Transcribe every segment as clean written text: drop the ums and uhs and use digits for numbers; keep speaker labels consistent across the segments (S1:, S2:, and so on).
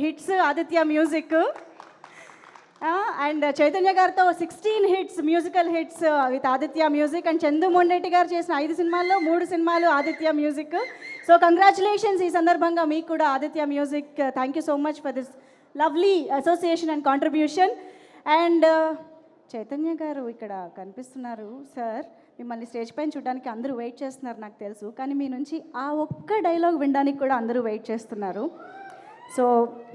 S1: Hits Aditya music. And Chaitanya గారితో 16 hits, musical hits with Aditya music. And Chandu Mondeti గారు చేసిన 5 సినిమాల్లో 3 సినిమాలు ఆదిత్య మ్యూజిక్. సో కంగ్రాచులేషన్స్ ఈ సందర్భంగా మీకు కూడా Aditya music. Thank you so much for this lovely association and contribution. And Chaitanya గారు ఇక్కడ కనిపిస్తున్నారు సార్. మిమ్మల్ని స్టేజ్ పైన చూడడానికి అందరూ వెయిట్ చేస్తున్నారు నాకు తెలుసు, కానీ మీ నుంచి ఆ ఒక్క డైలాగ్ వినడానికి కూడా అందరూ వెయిట్ చేస్తున్నారు. సో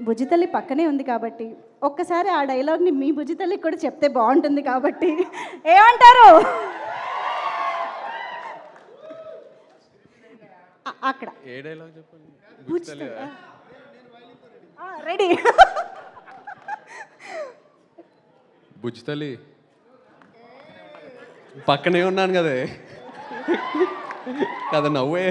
S1: బుజ్జితల్లి పక్కనే ఉంది కాబట్టి ఒక్కసారి ఆ డైలాగ్ని మీ బుజ్జితల్లికి కూడా చెప్తే బాగుంటుంది కాబట్టి ఏమంటారు? అక్కడ
S2: ఏ డైలాగ్ చెప్పండి.
S1: రెడీ.
S2: బుజ్జితల్లి పక్కనే ఉన్నాను కదే కదా నవ్వే.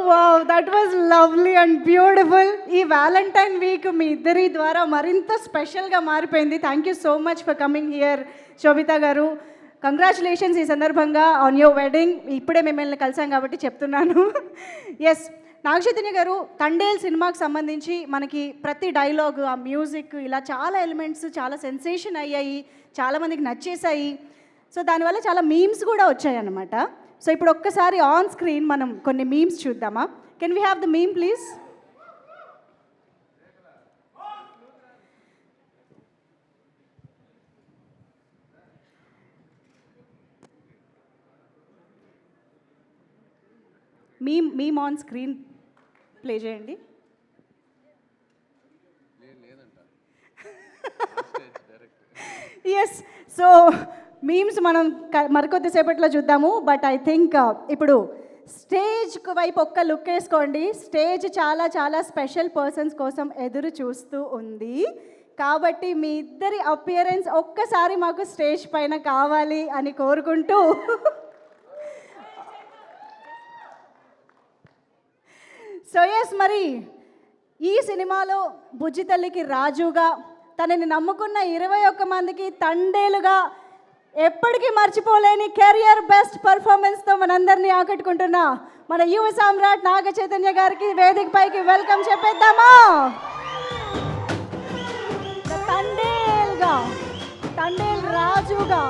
S1: Wow, that was lovely and beautiful. ఈ వ్యాలంటైన్ వీక్ మీ ఇద్దరి ద్వారా మరింత స్పెషల్గా మారిపోయింది. Thank you so much for coming here Sobhita గారు. కంగ్రాచులేషన్స్ ఈ సందర్భంగా ఆన్ యువర్ వెడ్డింగ్. ఇప్పుడే మిమ్మల్ని కలిసాం కాబట్టి చెప్తున్నాను. ఎస్, నాగచైతన్య గారు, తండేల్ సినిమాకి సంబంధించి మనకి ప్రతి డైలాగ్, ఆ మ్యూజిక్, ఇలా చాలా ఎలిమెంట్స్ చాలా సెన్సేషన్ అయ్యాయి, చాలామందికి నచ్చేసాయి. సో దానివల్ల చాలా మీమ్స్ కూడా వచ్చాయి అన్నమాట. సో ఇప్పుడు ఒక్కసారి ఆన్ స్క్రీన్ మనం కొన్ని మీమ్స్ చూద్దామా? Can we have the meme please? Meme on screen play చేయండి. ఎస్, సో మీమ్స్ మనం మరికొద్దిసేపట్లో చూద్దాము. బట్ ఐ థింక్ ఇప్పుడు స్టేజ్ వైపు ఒక్క లుక్ వేసుకోండి. స్టేజ్ చాలా చాలా స్పెషల్ పర్సన్స్ కోసం ఎదురు చూస్తూ ఉంది. కాబట్టి మీ ఇద్దరి అపియరెన్స్ ఒక్కసారి మాకు స్టేజ్ పైన కావాలి అని కోరుకుంటూ సో ఎస్, మరి ఈ సినిమాలో బుజ్జితల్లికి రాజుగా, తనని నమ్ముకున్న 21 మందికి తండేలుగా, ఎప్పటికీ మర్చిపోలేని కెరియర్ బెస్ట్ పర్ఫార్మెన్స్తో మనందరినీ ఆకట్టుకుంటున్న మన యువ సామ్రాట్ నాగ చైతన్య గారికి వేదిక పైకి వెల్కమ్ చెప్పేద్దామా? తండేల్ రాజుగా